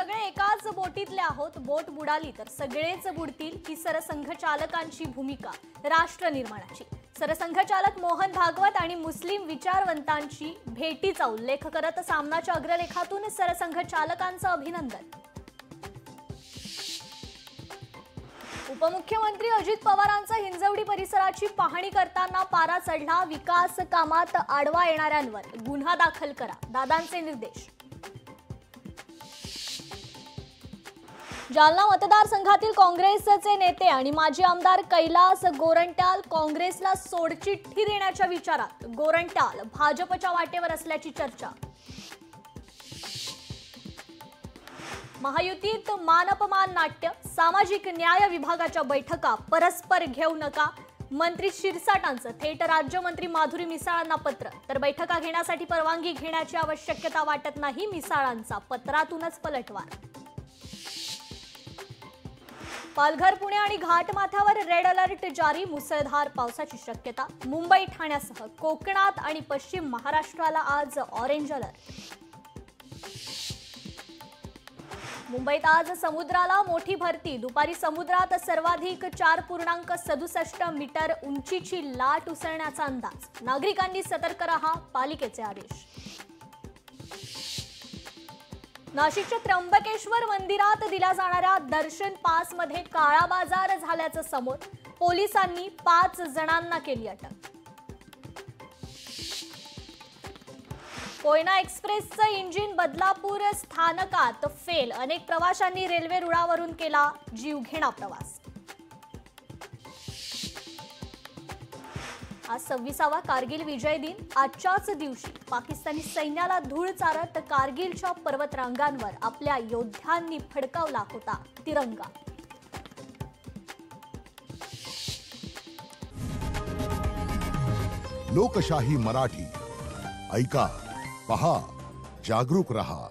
सगळे एकाच बोटीतले आहोत, बोट बुडाली तर सगळेच बुडतील ही सरसंघचालकांची भूमिका राष्ट्र निर्माणाची। सरसंघचालक मोहन भागवत आणि मुस्लिम विचारवंतांची भेटीचा उल्लेख करत सामनाच्या अग्रलेखातून सरसंघचालकांचं अभिनंदन। उपमुख्यमंत्री अजित पवारांचा हिंजवडी परिसराची पाहणी करताना पारा चढला, विकास कामात आडवा येणाऱ्यांवर गुन्हा दाखल करा, दादांचे निर्देश। जालना मतदारसंघातील काँग्रेसचे नेते आणि माजी आमदार कैलास गोरंट्याल काँग्रेसला सोडचिठ्ठी देण्याच्या विचारात, गोरंट्याल भाजपच्या वाटेवर असल्याची चर्चा। महायुतीत मानपमान नाट्य, सामाजिक न्याय विभागाच्या बैठका परस्पर घेऊ नका, मंत्री शिरसाटांचं थेट राज्यमंत्री माधुरी मिसाळांना पत्र, तर बैठका घेण्यासाठी परवानगी घेण्याची आवश्यकता वाटत नाही, मिसाळांचा पत्रातूनच पलटवार। पालघर, पुणे आणि घाटमाथ्यावर रेड अलर्ट जारी, मुसळधार पावसाची शक्यता, मुंबई ठाण्यासह कोकणात आणि पश्चिम महाराष्ट्राला आज ऑरेंज अलर्ट। मुंबईत आज समुद्राला मोठी भरती, दुपारी समुद्रात सर्वाधिक 4.67 मीटर उंचीची लाट उसळण्याचा अंदाज, नागरिकांनी सतर्क रहा, पालिकेचे आदेश। नाशिकच्या त्र्यंबकेश्वर मंदिरात दिल्या जाणाऱ्या दर्शन पासमध्ये काळाबाजार झाल्याचं समोर, पोलिसांनी 5 जणांना केली अटक। कोयना एक्सप्रेसचं इंजिन बदलापूर स्थानकात फेल, अनेक प्रवाशांनी रेल्वे रुळावरून केला जीवघेणा प्रवास। आज 26वा कारगिल विजय दिन, आजच्याच दिवशी पाकिस्तानी सैन्याला धूळ चारत कारगिलच्या पर्वतरांगांवर आपल्या योद्ध्यांनी फडकावला होता तिरंगा। लोकशाही मराठी ऐका, पहा, जागरूक रहा।